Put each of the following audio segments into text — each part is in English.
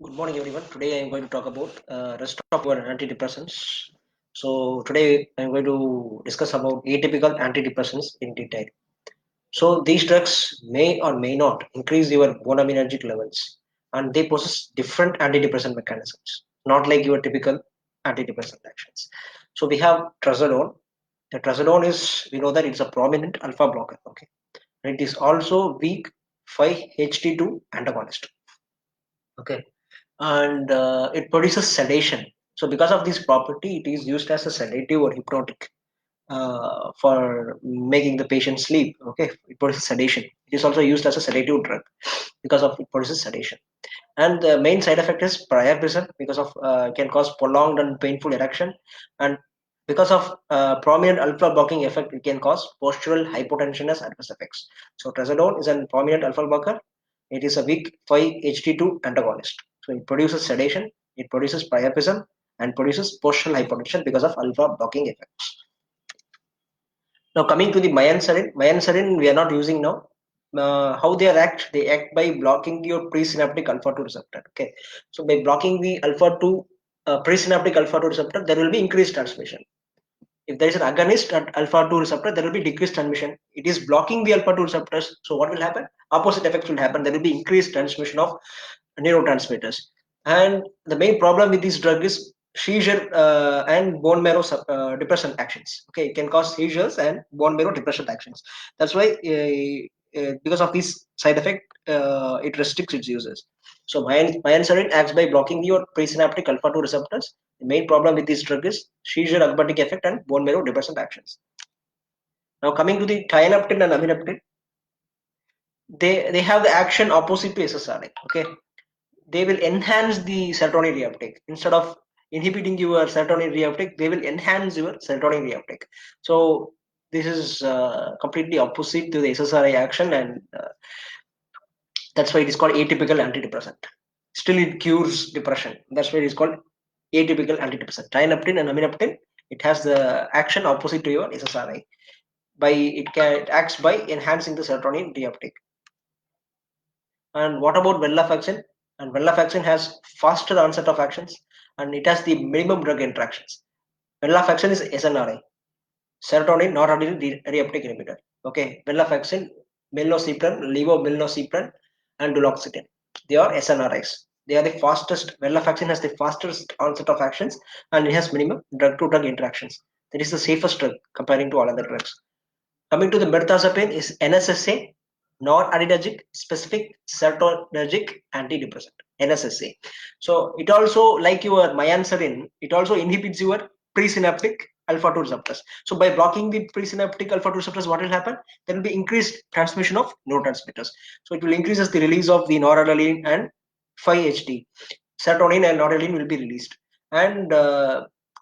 Good morning, everyone. Today I am going to talk about rest of our antidepressants. So today I am going to discuss about atypical antidepressants in detail. So these drugs may or may not increase your dopaminergic levels, and they possess different antidepressant mechanisms, not like your typical antidepressant actions. So we have trazodone. The trazodone is, we know that it's a prominent alpha blocker. Okay, and it is also weak 5-HT2 antagonist. Okay, and it produces sedation. So because of this property, it is used as a sedative or hypnotic for making the patient sleep. Okay, it produces sedation. It is also used as a sedative drug because of it produces sedation. And the main side effect is priapism because of can cause prolonged and painful erection, and because of prominent alpha blocking effect, it can cause postural hypotension as adverse effects. So trazodone is a prominent alpha blocker. It is a weak 5-HT2 antagonist. So it produces sedation, it produces priapism, and produces postural hypotension because of alpha blocking effects. Now coming to the Mianserin we are not using now. How they act? They act by blocking your presynaptic alpha 2 receptor. Okay, so by blocking the alpha 2 presynaptic alpha 2 receptor, there will be increased transmission. If there is an agonist at alpha 2 receptor, there will be decreased transmission. It is blocking the alpha 2 receptors. So what will happen? Opposite effects will happen. There will be increased transmission of neurotransmitters. And the main problem with this drug is seizure and bone marrow depressant actions. Okay, it can cause seizures and bone marrow depressant actions. That's why because of this side effect, it restricts its users. So Mianserin acts by blocking your presynaptic alpha 2 receptors. The main problem with this drug is seizure augmenting effect and bone marrow depressant actions. Now coming to the tianeptine and amineptine, they have the action opposite to SSRI. Okay, they will enhance the serotonin reuptake. Instead of inhibiting your serotonin reuptake, they will enhance your serotonin reuptake. So this is completely opposite to the SSRI action, and that's why it is called atypical antidepressant. Still it cures depression. That's why it is called atypical antidepressant. Tianeptine and amineptine, it has the action opposite to your SSRI. It acts by enhancing the serotonin reuptake. And what about venlafaxine? And venlafaxine has faster onset of actions, and it has the minimum drug interactions. Venlafaxine is SNRI, serotonin noradrenergic reuptake inhibitor. Okay, venlafaxine, milnacipran, levomilnacipran, and duloxetine. They are SNRIs. They are the fastest. Venlafaxine has the fastest onset of actions, and it has minimum drug-to-drug interactions. That is the safest drug comparing to all other drugs. Coming to the mirtazapine is NSSA, non-adinergic specific serotonergic antidepressant, NSSA. So it also, like your Mianserin, it also inhibits your presynaptic alpha 2 receptors. So by blocking the presynaptic alpha 2 receptors, what will happen? There will be increased transmission of neurotransmitters. So it will increases the release of the noradrenaline and 5-HT. Serotonin and noradrenaline will be released. And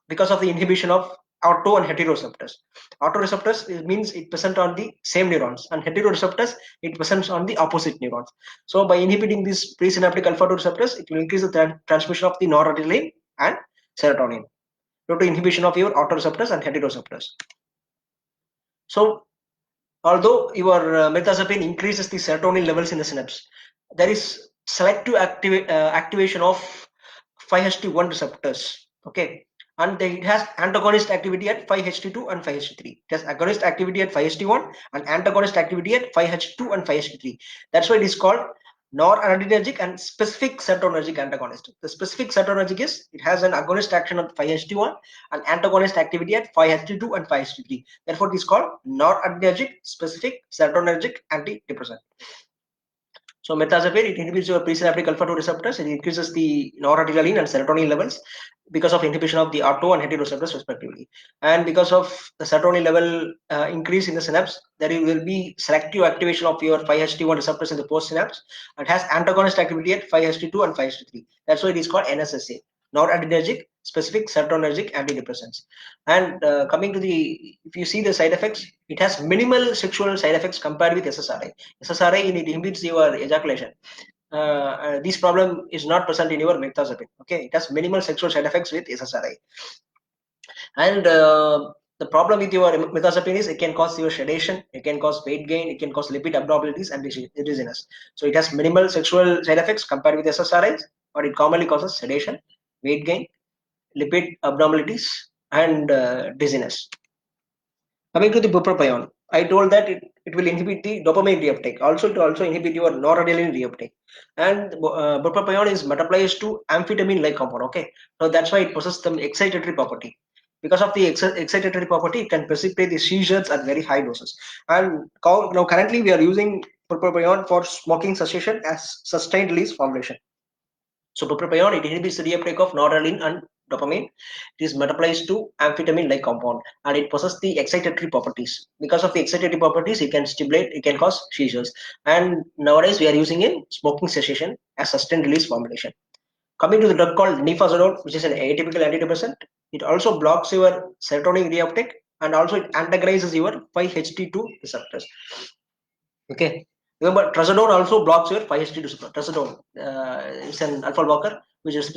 because of the inhibition of auto and heteroreceptors. Autoreceptors means it present on the same neurons, and heteroreceptors it presents on the opposite neurons. So by inhibiting these presynaptic alpha 2 receptors, it will increase the transmission of the noradrenaline and serotonin due to inhibition of your autoreceptors and heteroreceptors. So although your mirtazapine increases the serotonin levels in the synapse, there is selective activation of 5-HT1 receptors. Okay, and it has antagonist activity at 5-HT2 and 5-HT3. It has agonist activity at 5-HT1 and antagonist activity at 5-HT2 and 5-HT3. That's why it is called noradrenergic and specific serotonergic antagonist. The specific serotonergic is it has an agonist action on 5-HT1 and antagonist activity at 5-HT2 and 5-HT3. Therefore, it is called noradrenergic specific serotonergic antidepressant. So mirtazapine, it inhibits your presynaptic alpha 2 receptors. It increases the noradrenaline and serotonin levels because of inhibition of the auto and heteroreceptors respectively. And because of the serotonin level increase in the synapse, there will be selective activation of your 5-HT1 receptors in the post synapse. It has antagonist activity at 5-HT2 and 5-HT3. That's why it is called NSSA, noradrenergic specific serotonergic antidepressants. And coming to the, if you see the side effects, it has minimal sexual side effects compared with SSRI. SSRI, it inhibits your ejaculation. This problem is not present in your mirtazapine. Okay, it has minimal sexual side effects with SSRI. And the problem with your mirtazapine is it can cause your sedation, it can cause weight gain, it can cause lipid abnormalities and dizziness. So it has minimal sexual side effects compared with SSRIs. but it commonly causes sedation, weight gain, lipid abnormalities, and dizziness. Coming to the bupropion, I told that it will inhibit the dopamine reuptake. Also, it also inhibit your noradrenaline reuptake. And bupropion is metabolized to amphetamine-like compound. Okay, so that's why it possesses the excitatory property. Because of the excitatory property, it can precipitate the seizures at very high doses. And now currently we are using bupropion for smoking cessation as sustained release formulation. So bupropion, it inhibits the reuptake of noradrenaline and dopamine. It is metabolized to amphetamine-like compound, and it possesses the excitatory properties. Because of the excitatory properties, it can stimulate, it can cause seizures. And nowadays we are using in smoking cessation as sustained release formulation. Coming to the drug called nefazodone, which is an atypical antidepressant, it also blocks your serotonin reuptake, and also it antagonizes your 5-HT2 receptors. Okay. Remember, Trazodone also blocks your 5-HT receptor. Trazodone is an alpha blocker which is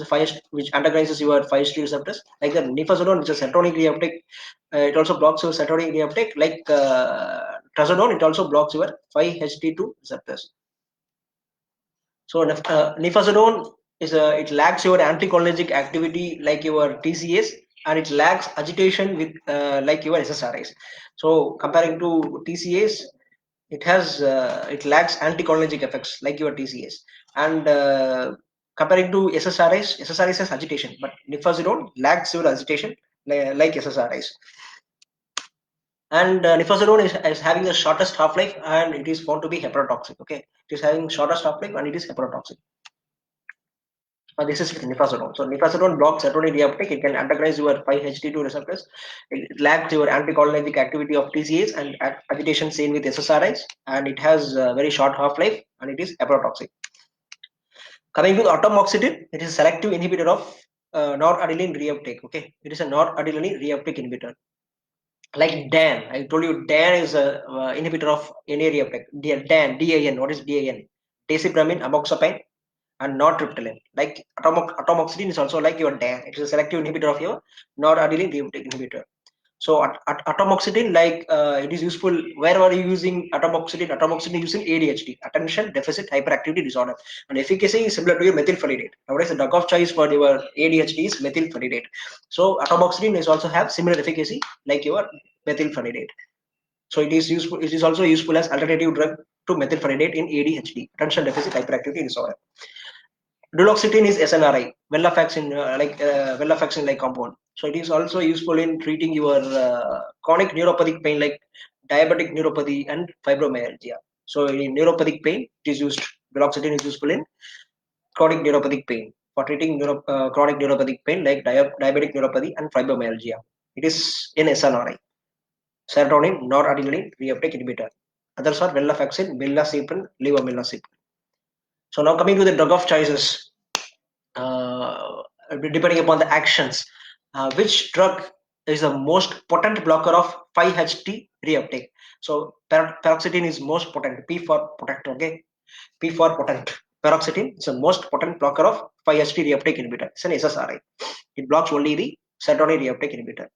which antagonizes your 5-HT receptors. Like the nefazodone, which is serotonin reuptake, it also blocks your serotonin reuptake. Like Trazodone, it also blocks your 5-HT2 receptors. So nefazodone it lacks your anticholinergic activity like your TCAs, and it lacks agitation with like your SSRIs. So comparing to TCAs, it lacks anticholinergic effects like your TCAs, and comparing to SSRIs has agitation, but nefazodone lacks your agitation like SSRIs. And nefazodone is having the shortest half-life, and it is found to be heparotoxic. Okay, it is having shortest half-life and it is heparotoxic. This is nefazodone. So nefazodone blocks serotonin reuptake. It can antagonize your 5-HT2 receptors. It lacks your anticholinergic activity of TCAs and agitation seen with SSRIs, and it has a very short half-life, and it is heparotoxic. Coming to atomoxetine, it is a selective inhibitor of noradrenaline reuptake. Okay, it is a noradrenaline reuptake inhibitor. Like DAN, I told you DAN is a inhibitor of NA reuptake. DAN, DAN. What is DAN? Decipramine, amoxapine, and nortriptyline. Like atomoxetine is also like your DAN. It is a selective inhibitor of your noradrenaline reuptake inhibitor. So atomoxetine, like it is useful. Where are you using atomoxetine? Atomoxetine using ADHD, attention deficit hyperactivity disorder, and efficacy is similar to your methylphenidate. Nowadays, the drug of choice for your ADHD is methylphenidate. So atomoxetine is also have similar efficacy like your methylphenidate. So it is useful. It is also useful as alternative drug to methylphenidate in ADHD, attention deficit hyperactivity disorder. Duloxetine is SNRI, venlafaxine like compound. So it is also useful in treating your chronic neuropathic pain like diabetic neuropathy and fibromyalgia. So in neuropathic pain, it is used. Duloxetine is useful in chronic neuropathic pain for treating chronic neuropathic pain like diabetic neuropathy and fibromyalgia. It is in SNRI, serotonin noradrenaline reuptake inhibitor. Others are venlafaxine, milnacipran, levomilnacipran. So now coming to the drug of choices. uh, Depending upon the actions, which drug is the most potent blocker of 5-HT reuptake. So paroxetine is most potent, P for potent. Okay, P for potent. Paroxetine is the most potent blocker of 5-HT reuptake inhibitor. It's an SSRI. It blocks only the serotonin reuptake inhibitor.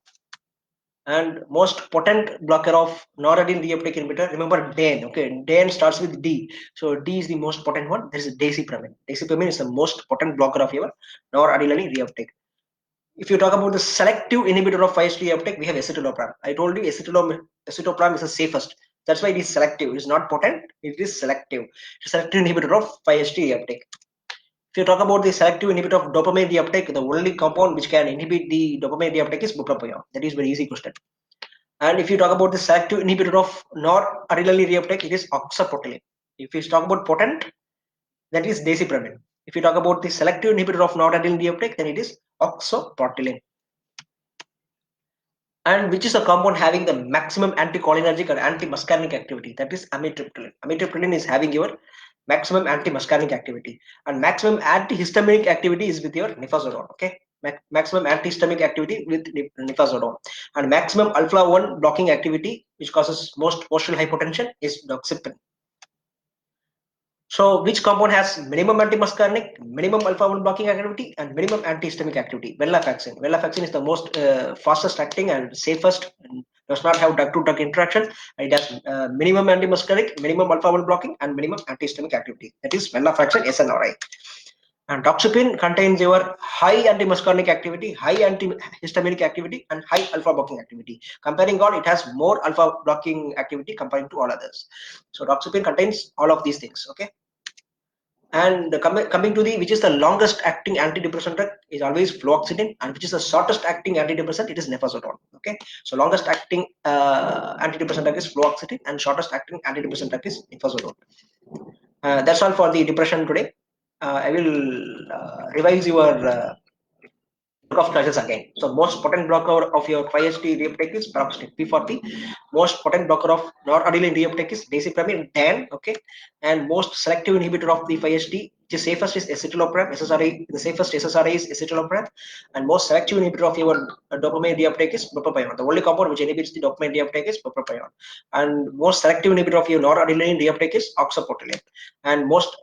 And most potent blocker of noradrenaline reuptake inhibitor, remember DAN. Okay, DAN starts with D, so D is the most potent one. There is decipramine. Decipramine is the most potent blocker of your noradrenaline reuptake. If you talk about the selective inhibitor of 5-HT reuptake, we have escitalopram. I told you escitalopram is the safest. That's why it is selective. It is not potent, it is selective. It's a selective inhibitor of 5-HT reuptake. If you talk about the selective inhibitor of dopamine reuptake, the only compound which can inhibit the dopamine reuptake is bupropion. That is very easy question. And if you talk about the selective inhibitor of noradrenaline reuptake, it is oxyprotilene. If you talk about potent, that is decipramine. If you talk about the selective inhibitor of noradrenaline reuptake, then it is oxyprotilene. And which is a compound having the maximum anticholinergic or antimuscarinic activity, that is amitriptyline. Amitriptyline is having your maximum antimuscarinic activity, and maximum antihistaminic activity is with your nefazodone. Okay, maximum antihistaminic activity with nefazodone, and maximum alpha 1 blocking activity, which causes most postural hypotension, is doxepin. So which compound has minimum antimuscarinic, minimum alpha 1 blocking activity, and minimum antihistamic activity? Venlafaxine. Venlafaxine is the most fastest acting and safest, and does not have drug-to-drug interaction. It has minimum antimuscarinic, minimum alpha 1 blocking, and minimum antihistamic activity. That is venlafaxine SNRI. And doxepin contains your high antimuscarinic activity, high antihistaminic activity, and high alpha blocking activity. Comparing all, it has more alpha blocking activity comparing to all others. So doxepin contains all of these things. Okay. And coming to the which is the longest acting antidepressant drug is always fluoxetine, and which is the shortest acting antidepressant, it is nefazodone. Okay, so longest acting antidepressant drug is fluoxetine, and shortest acting antidepressant drug is nefazodone. That's all for the depression today. I will revise your of choices again. So most potent blocker of your 5-HT reuptake is paroxetine P40. Most potent blocker of noradrenaline reuptake is dizziness DAN. Okay, and most selective inhibitor of the 5-HT, which is safest, is escitalopram. SSRI, the safest SSRI is escitalopram, and most selective inhibitor of your dopamine reuptake is bupropion. The only compound which inhibits the dopamine reuptake is bupropion, and most selective inhibitor of your noradrenaline reuptake is oxypotylate. And most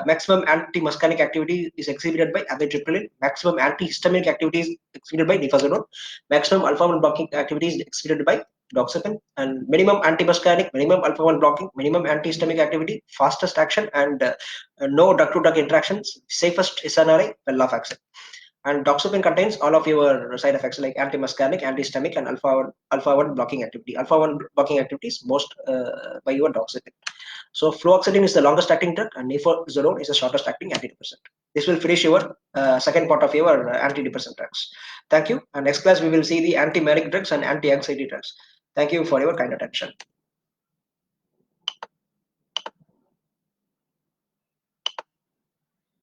maximum antimuscarinic activity is exhibited by amitriptyline. Maximum antihistaminic activity is exhibited by nefazodone. Maximum alpha 1 blocking activity is exhibited by doxepin. And minimum antimuscarinic, minimum alpha 1 blocking, minimum antihistamic activity, fastest action, and no drug to drug interactions. Safest SNRI, venlafaxine. And doxepin contains all of your side effects like antimuscarinic, antihistamic, and alpha 1 blocking activity. Alpha 1 blocking activity is most by your doxepin. So fluoxetine is the longest acting drug, and nefazodone is the shortest acting antidepressant. This will finish your second part of your antidepressant drugs. Thank you. And next class we will see the anti-manic drugs and anti-anxiety drugs. Thank you for your kind attention.